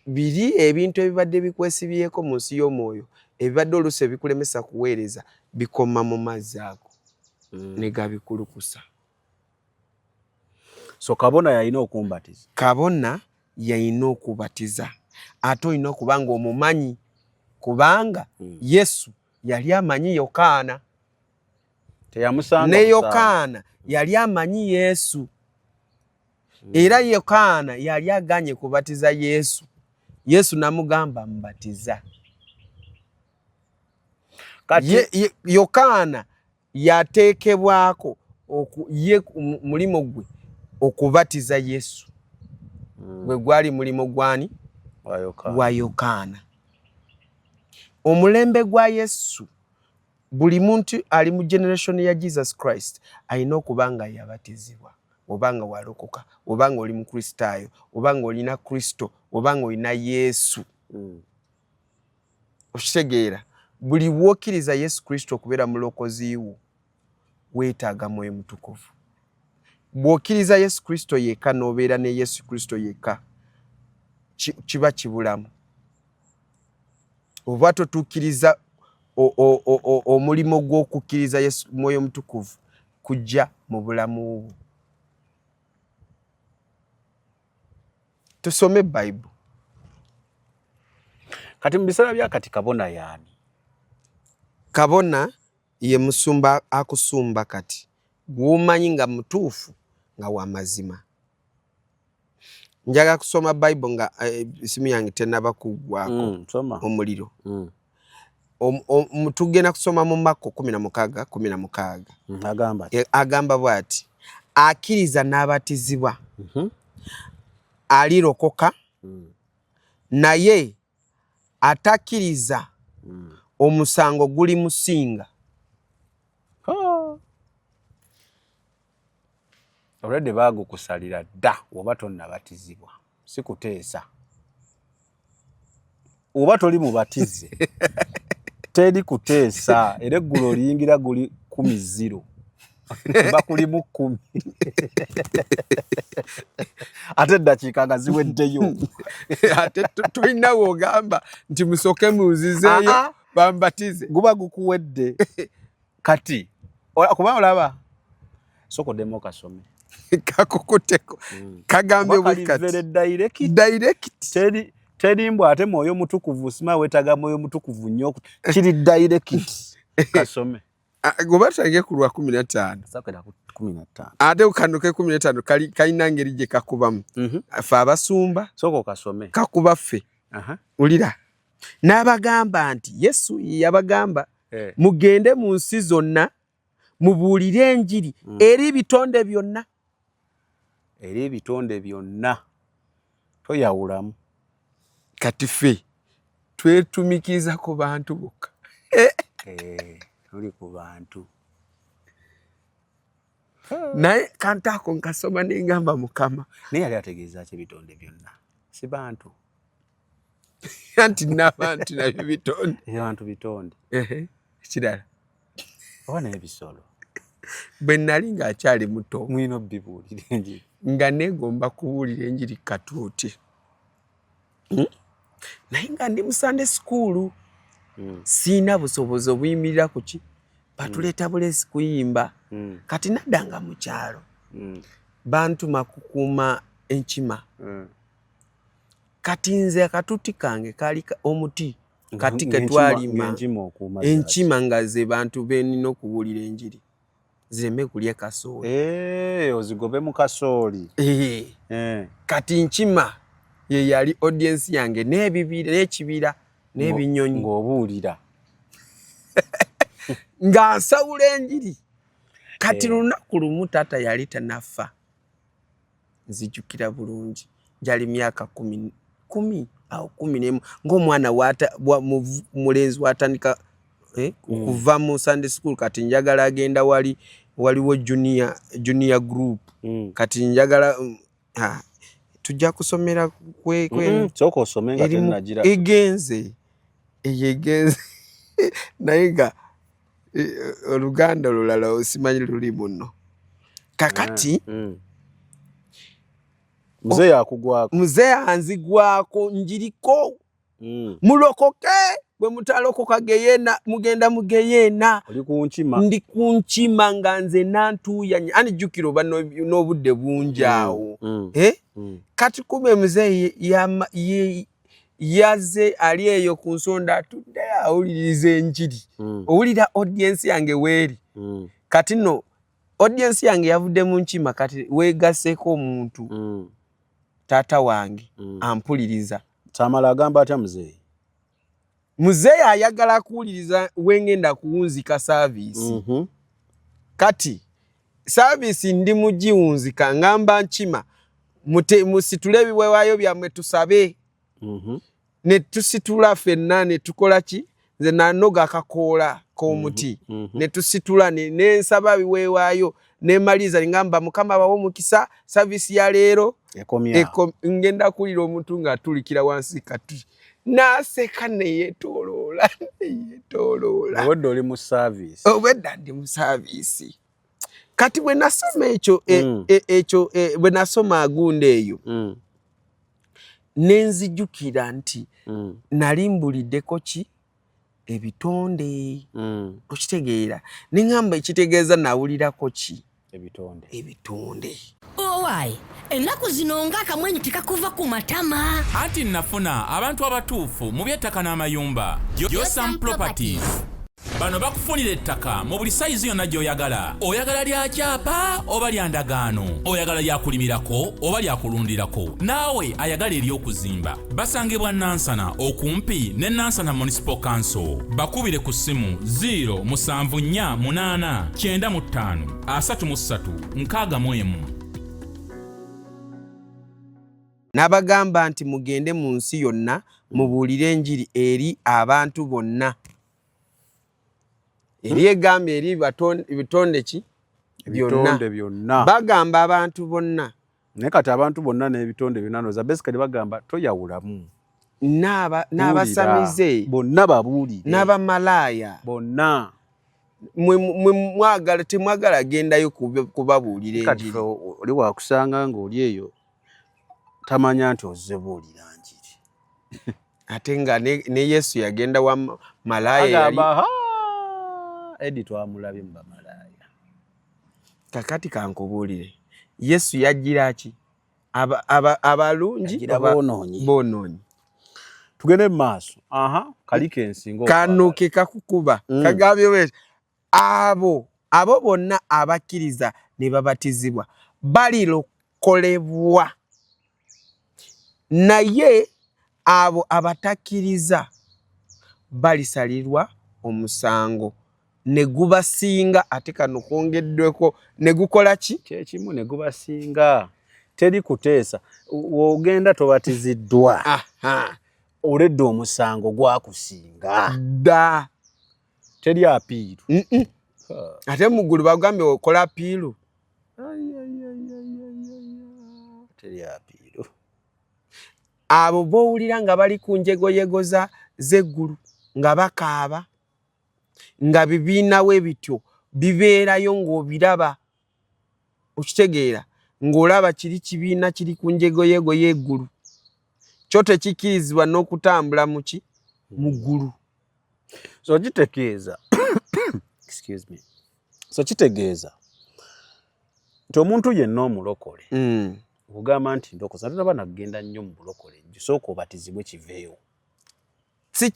biri ebintu ebibadde bikwesibyeko mu nsi y'omwoyo ebibadde oluusi ebikulemesa kuweereza bikoma mu mazzi ago ne gabikulukusa so kabona yalina okumbatiza kabona yalina okubatiza ate olina okuba nga omumanyi kubanga Yesu yali amanyi Yokaana ne Yokaana yali amanyi Yesu era Yokaana yali aganye kubatiza Yesu Yesu namugamba mbatiza kati Yokaana yateekebwako ye mulimo gwe okubatiza Yesu gwe gwali mulimo gwani gwa Yokaana omulembe gwa Yesu buli muntu ali mu generation ya Jesus Christ alina okuba nga yabatizibwa obanga walokoka obanga oli mu Kristaayo obanga olina Kristo obanga olina Yesu okitegeera buli wokkiriza Yesu Kristo okubeera mulokozi wo weetaaga Mwoyo Mutukuvu bw'okkiriza Yesu Kristo yekka n'obeera ne Yesu Kristo yekka kiba kibulamu oba totuukiriza omulimo gw'okukkiriza Yesu Mwoyo Mutukuvu kujja mu bulamu bwo tusome Bible kati mu biseera byakati kabona yaani kabona ye musumba akusumba kati gw'omanyi nga mutuufu nga wa mazima njaga kusoma Bible nga isimu yange tenaba kuggwako omuliro tugenda kusoma mu Makko 16:16 agamba bw'ati akkiriza n'abatizibwa alirokoka naye atakkiriza omusango guli musinga. Olwedde baagukusalira dda oba tonnabatizibwa si kuteesa oba toli mubatize teri kuteesa era eggulo oliyingira guli 10-0 bakulimu 10 ate eddakiika nga ziweddeyo ate tulina wogamba nti musooke muzizeeyo bambatize guba gukuwedde kati kuba olaba sokoddemu kasome kakukuteko kagambe direct teri mbw ate mwoyo mutukuvu sima wetaga mwoyo mutukuvu nnyo kiri direct kasome goba tutange ku lwa 15 ate ukanduke 15 kalina ngeri gye kakubamu ffe abasumba soko kasome kakuba ffe ulira n'abagamba nti Yesu yabagamba mugende mu nsi zonna mubuulire enjiri eri ebitonde byonna toyawulamu kati ffe twetumikiza ku bantu bokka tuli ku bantu naye kantu ako nkasoma nengamba Mukama naye yali ategeeza ki ebitonde byonna si bantu anti n'abantu nabyo bitonde abantu bitonde kirala oba n'ebisolo bwe nali ng'akyali muto mwino bibuulira enjiri nga neegomba kubuulira enjiri katuuti naye nga ndi mu Sunday school siina busobozi obuyimirira ku ki batuleeta bulesi kuyimba kati naddanga mu kyalo bantuma kukuuma enkima kati nze akatuti kange kaali omuti kati ketwalima enkima nga ze bantu benina okubuulira enjiri zireme kulya kasooli ozigobe mu kasooli kati nkima ye yali audience yange n'ekibira n'ebinyonyi ng'obuulira nga nsawula enjiri kati lunaku lumu taata yali tanafa nzijukira bulungi njali myaka 10 awo 11 ng'omwana mulenzi watandika okuva mu Sunday school kati njagala agenda waliwo junior group kati njagala tujja kusomera soko osome nga tenagira egenze naye nga Oluganda olulala osimanyi luli muno kakati muzee anzigwako njiriko mulokoke bwe mutalokoka geyena mugenda mugeyena ndi kunkima nga nze nantuuya ani jukiro bano n'obudde bunjaawo kati kume muzee yaze ali eyo ku nsonda atudde awuliriza enjiri owulira audience yange weeri kati no audience yange yavudde mu nkima kati weegaseko omuntu taata wange ampuliriza tamala agamba atya muzee ayagala kuwuliriza wengenda kuwunzika service kati service ndi mugiwunzika ngamba nkima musitule ebiweebwayo byammwe tusabe ne tusitula ffenna ne tukola ki nze nanoga akakoola k'omuti ne tusitula nensaba biweebwayo nemaliza ngamba Mukama bawo mukisa service ya leero ngenda kuwulira omuntu ng'atulikira wansi kati naseka neyetooloola obwedda oli mu service obwedda ndi mu service kati bwe nasoma ekyo bwe nasoma agunda eyo nenzijukira nti nali mbuliddeko ki ebitonde okitegeera neŋŋamba ekitegeeza nawulirako ki ebitonde owaayi ennaku zino ng'akamwenyu tekakuva ku matama anti nafuna abantu abatuufu mu by'ettaka n'amayumba Yosan Properties bano bakufunira ettaka mu buli sayizi yonna gy'oyagala. Oyagala lya kyapa oba lya ndagaano, oyagala lyakulimirako oba lyakulundirako, naawe ayagala ery'okuzimba. Basangibwa Nansana okumpi ne Nansana Municipal Council. Bakubire ku ssimu 0748533 N'abagamba nti mugende mu nsi yonna mubuulire enjiri eri abantu bonna. Eri egambye eri bitonde ki? byonna. Bagamba abantu bonna. Naye kati abantu bonna n'ebitonde byonna basically bagamba toyawulamu. N'abasamize bonna babuulire. N'abamalaaya bonna. mwe mwagala temwagala gendayo kubabuulira enjiri. Kati oli wakusanga ng'oli eyo tamanya nti ozze buulira njiri. Ate nga ne Yesu yagenda wa malaaya yali. Edi twamulabye mu bamalaaya. Kakati kankubuulire. Yesu yajjira ki? Abalungi bonoonyi. Tugende mu maaso. Kaliko ensingo. Kano ke kakukuba. Kagambye wese. Abo bonna abakkiriza ne babatizibwa balirokolebwa. Naye abo abatakkiriza balisalirwa omusango ne gubasinga. Ate kano kwongeddweko ne gukola ki? Kyekimu ne gubasinga. Teri kuteesa. Wogenda tobatiziddwa. Oledde omusango gwakusinga. Dda. Teri apiiru. Ate muggulu bagambye okola apiiru. Teri apiiru. Abo bowulira nga bali ku njegoyego z'eggulu nga bakaaba nga bibiinawe bityo bibeerayo ng'obiraba. Okitegeera ng'olaba kiri kibiina kiri ku njegoyego y'eggulu. Kyo tekikkirizibwa n'okutambula mu ggulu. So kitegeeza excuse me. So kitegeeza nti omuntu yenna omulokole ogamba nti ndokoza tulaba nagenda nnyo mu bulokole gisooka obatizibwe kiveewo. Si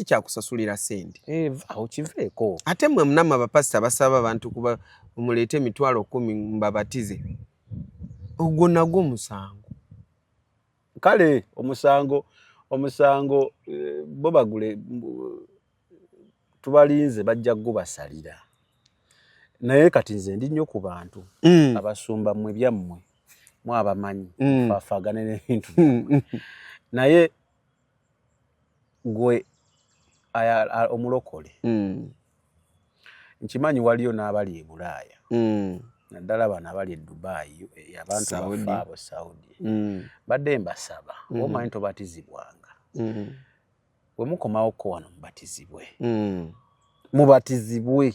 kya kusasulira sente. Aho kiveeko. Ate mwe munama abapasita basaba abantu kuba muleete emitwalo 10 mbabatize. Ogwo nagwo musango. Kale omusango bo bagule tubalinze bajja gubasalira. Naye kati nze ndi nnyo ku bantu abasumba mmwe byammwe mwe abamanyi bafaagane n'ebintu. Naye gwe omulokole nkimanyi waliyo n'abali e Bulaaya naddala bano abali e Dubai abantu bafaabo Saudi badde mbasaba omanyi tobatizibwanga bwe mukomawoko wano mubatizibwe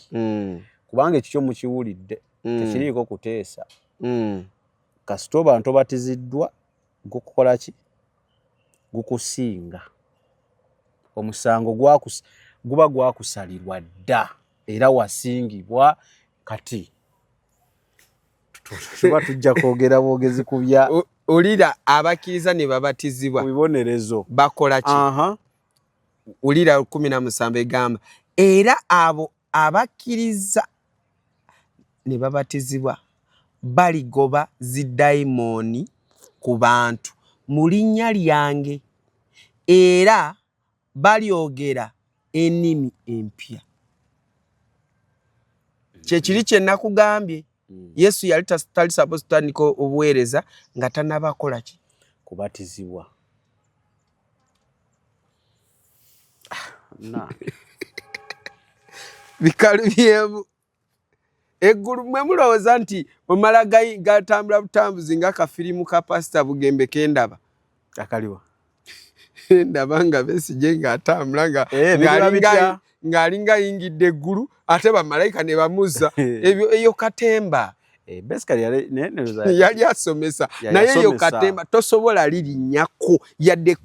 kubanga ekikyo mukiwulidde tekiriiko kuteesa kasita oba ntobatiziddwa gukukola ki gukusinga omusango guba gwakusalirwa dda era wasingibwa. Kati tuba tujja kwogera bwogezi ku bya olira abakkiriza ne babatizibwa bibonerezo bakola ki? Olira 17 egamba era abo abakkiriza ne babatizibwa baligoba zidayimooni ku bantu mu linnya lyange era balyogera ennimi empya. Kyekiri kye nakugambye. Yesu yali tali supposed kutandika obuweereza nga tanabakola ki? Kubatizibwa. Bikalu byebu. Eggulu mwe mulowooza nti omala gatambula butambuzi nga kafirimu ka pasita Bugembe kendaba. Akaliwa. Ndaba nga Besigye ng'atambula ng'alinga yingidde eggulu ate bamalayika ne bamuzza. Eyo katemba. Basically yali asomesa naye eyo katemba tosobola lirinnyako yadde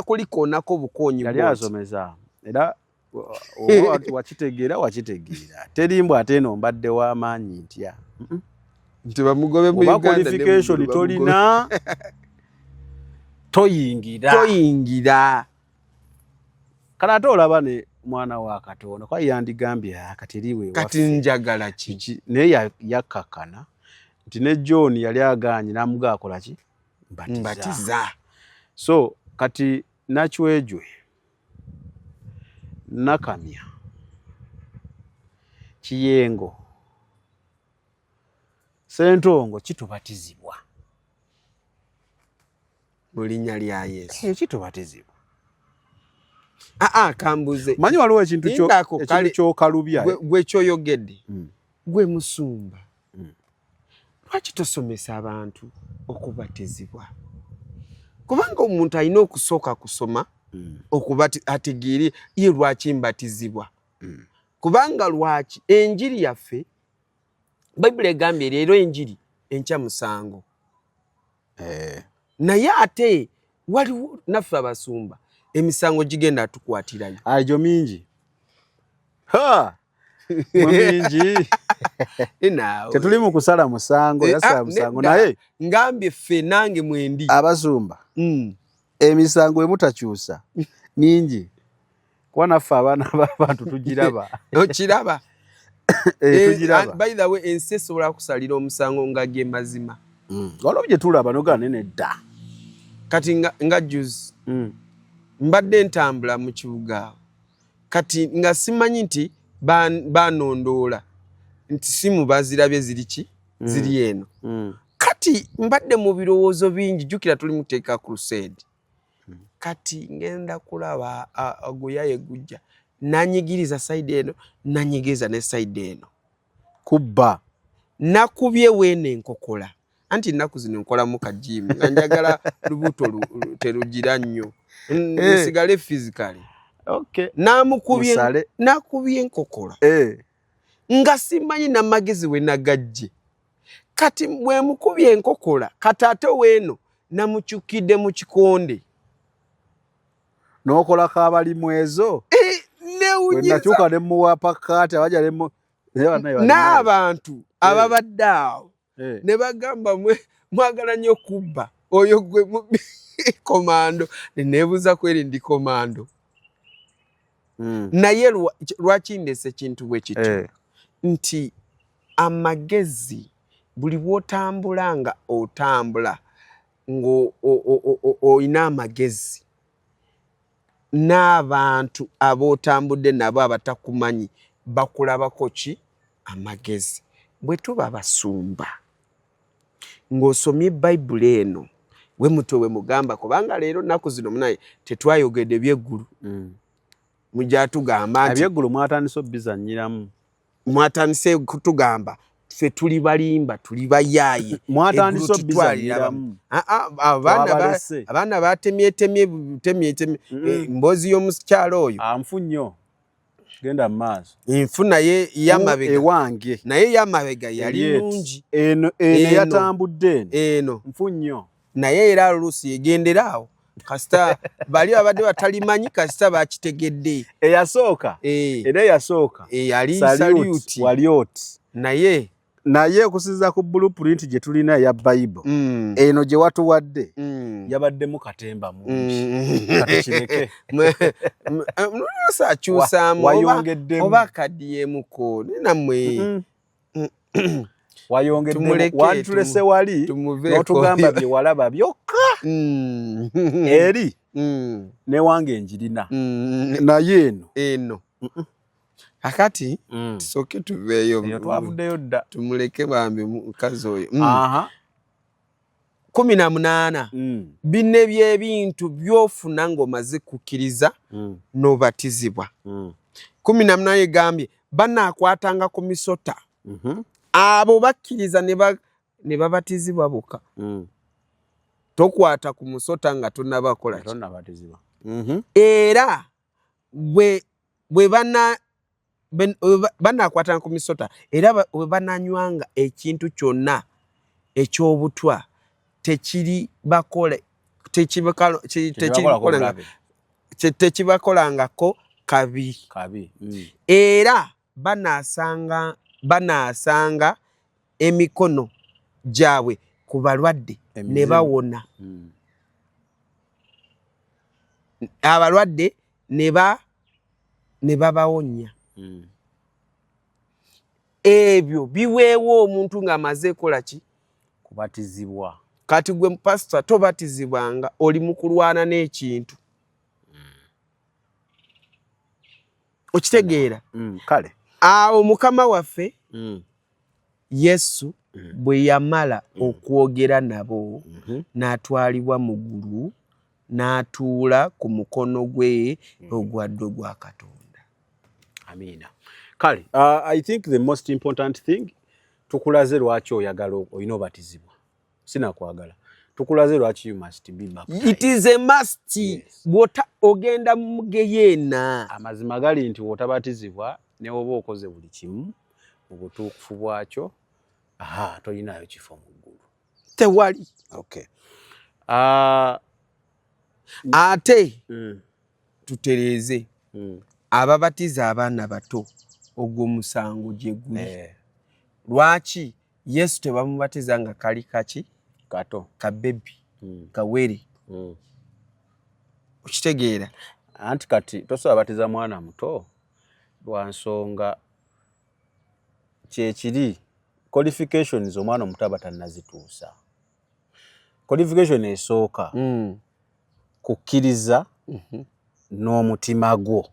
kulikoonako bukoonyi. Yali asomesa era wakitegeera terimbwa ate eno mbadde w'amaanyi ntya nti bamugobe mu Uganda qualification tolina toyingira kale ate olaba mwana wa Katonda kwa yandigambye akatiriwe kati njagala ki naye yakakana nti ne John yali aganye namuga akola ki mbatiza so kati Nachwejwe Nakamya Kiyengo Sentongo kitubatizibwa mu linnya lya Yesu kitubatizibwa kambuze manyi waliwo ekintu ky'okalubya gwe kyoyogedde gwe musumba lwaki tosomesa abantu okubatizibwa kubanga omuntu alina okusooka kusoma ategeere ye lwaki mbatizibwa kubanga lwaki enjiri yaffe Bayibuli egambye leero enjiri enkya musango naye ate waliwo naffe abasumba emisango gigenda tukwatirayo ajo mingi mingi tetuli mu kusala musango yasala musango naye ngambye ffe nange mwendi abasumba emisango emutakyusa mingi kuba naffe abaana b'abantu tugiraba okiraba tugiraba by the way ensi esobola kusalira omusango nga ge mazima waliwo bye tulaba nogana nene dda kati nga juzi mbadde ntambula mu kibuga kati nga simanyi nti banondoola nti simu bazirabye ziri eno kati mbadde mu birowoozo bingi jjukira tuli muteeka crusade kati ngenda kulaba agoyaye gujja nanyigiriza side eno nanyigiriza ne side eno kubba nakubye weene enkokola anti nnaku zino nkola mu kajimu nga njagala lubuto terugira nnyo nsigale physically nakubye enkokola nga simanyi namagezi we nagajje kati bwe mukubye enkokola kati ate weeno namukyukidde mu kikonde n'okola kabalimu ezo nakyuka ne muwapakati abaja n'abantu ababadde awo ne bagamba mwagala nnyo kubba oyo gwe komando neneebuuza kweri ndi komando naye lwaki ndese ekintu bwe kityo nti amagezi buli bw'otambula nga otambula ng'olina amagezi n'abantu ab'otambudde nabo abatakumanyi bakulabako ki amagezi bwe tuba basumba ng'osomye Bayibuli eno we muto we mugamba kubanga leero nnaku zino munaye tetwayogedde byeggulu mujja tugamba nti ebyeggulu mwatandise obbizannyiramu mwatandise kutugamba ffe tuli balimba tuli bayaaye mwatandise obbizannyiramu abaana batemyetemye mbozi y'omukyalo oyo anfu nnyo genda mu maaso nfu naye yamabega ewange naye yamabega yali nungi eno yatambudde eno nfu nnyo naye era oluusi yegenderaawo kasita bali abadde batalimanyi kasita bakitegedde eyasooka era eyasooka yali saluti walioti naye okusinziira ku blueprint gye tulina eya Bayibuli eno gye watuwadde yabaddemu katemba mungi katukireke mulasa akyusaamu oba kadyemuko nenammwe wayongeddemu wantulese wali n'otugamba bye walaba byokka eri newange enjirina naye eno akati tusooke tuveeyo twavuddeyo dda tumuleke bambi mukazi oyo 18 bine byebintu byofuna ng'omaze kukkiriza n'obatizibwa 18 egambye banaakwatanga ku misota abo bakkiriza ne babatizibwa bokka tokwata ku musota nga tonnabakola era bwe banaakwatanga ku misota era bwe bananywanga ekintu kyonna eky'obutwa tekibakolangako kabi era banaasanga emikono gyabwe ku balwadde ne bawona abalwadde ne ne babawonya. Ebyo biweewo omuntu ng'amaze kola ki? Kubatizibwa. Kati gwe pastor tobatizibwanga oli mu kulwana n'ekintu. Okitegeera? Kale. Awo Mukama waffe Yesu bwe yamala okwogera nabo n'atwalibwa mu ggulu n'atuula ku mukono gwe ogwa ddyo gwa Katonda. Amina. Kale, I think the most important thing tukulaze lwaki oyagala oyina obatizibwa. Sina kwagala. Tukulaze lwaki you must be baptized. It is a must. Yes. Bwota ogenda mugeyeena. Amazima gali nti wotabatizibwa ne oba okoze buli kimu mu butuukufu bwakyo. Aha, toyinayo kifo mu ggulu. Tewali. Okay. Ate tutereeze ababatiza abaana bato ogw'omusango gye guli. Lwaki Yesu tebamubatiza nga kali kaki? Kato. Kabebi. Kawere. Okitegeera? Anti kati tosobabatiza mwana muto lwa nsonga kyekiri qualifications omwana omuto aba tannazituusa. Qualification esooka kukkiriza n'omutima gwo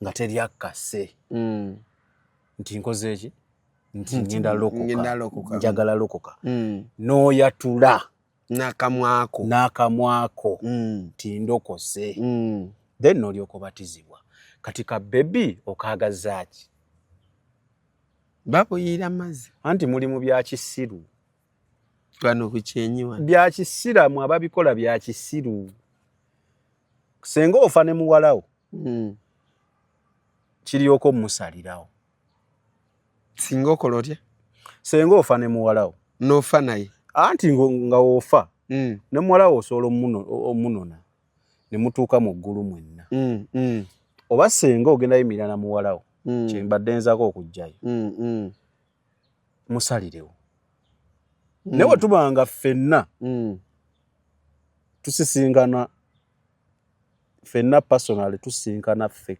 nga teri akase nti nkoze eki nti ngenda lokoka njagala lokoka n'oyatula n'akamwako nti ndokose then n'olyoka obatizibwa. Kati ka bebi okaagazaaki babuyiira mazzi anti muli mu bya kisiru bano bukyenyiwa bya kisiramu ababikola bya kisiru. Senga ofa ne muwalawo kiryoko musalirawo. Singa okola otya? Senga ofa ne muwalawo n'ofa naye anti nga ofa ne muwalawo osobola omunona ne mutuuka mu ggulu mwenna. Oba senga ogenda yimirira na muwalawo kyembadde nzaako okujjayo musalirewo. Ne bwe tubanga ffenna tusisinkana ffenna personally tusisinkana ffe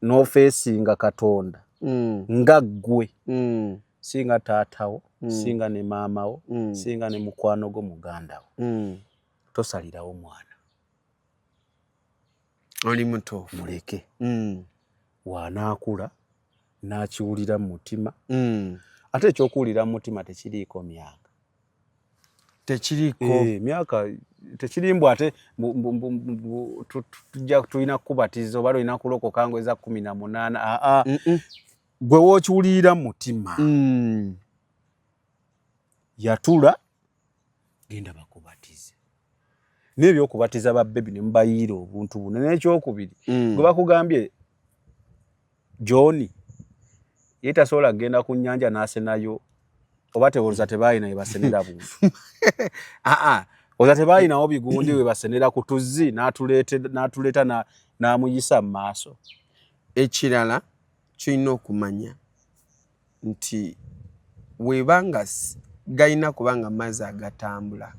n'ofeesinga Katonda nga ggwe singa taatawo singa ne maamawo singa ne mukwano gwo mugandawo tosalirawo mwana oli muto muleke wanaakula n'akiwulira mu mutima. Ate ekyokuwulira mu mutima tekiriiko myaka. Tekiriiko myaka tekirimbw ate tulina kukubatiza oba olina kulokoka ngo eza 18. Gwe wookiwulira mu mutima yatula genda bakubatize. N'ebyokubatiza babbebi ne mubayiira obuntu buno. N'ekyokubiri gwe bakugambye John ye tasobola kugenda ku nnyanja n'asenayo oba tewoza tebayina ye basenera buntu. Oza tebayinawo bigundi we basenera ku tuzzi n'atuleeta n'amuyisa mu maaso. Ekirala kyolina okumanya nti webanga gayina kubanga mazzi agatambula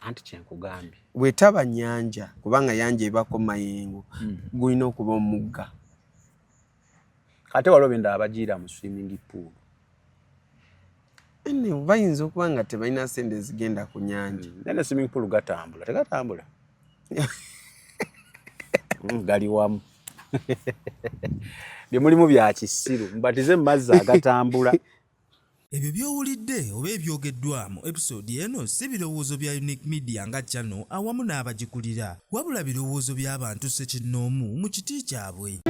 anti kyenkugambye wetaba nnyanja kubanga yanja ebako mayengo gulina okuba omugga. Ate waliwo benda abagiira mu swimming pool. Bayinza okuba nga tebalina sente zigenda ku nyanja. Nene swimming pool gatambula tegatambula gali wamu. Bye mulimu bya kisiru mbatize mu mazzi agatambula. Ebyo byowulidde oba ebyogeddwa mu episode eno si birowoozo bya Unique Media nga channel awamu n'abagikulira wabula birowoozo by'abantu ssekinnoomu mu kiti kyabwe.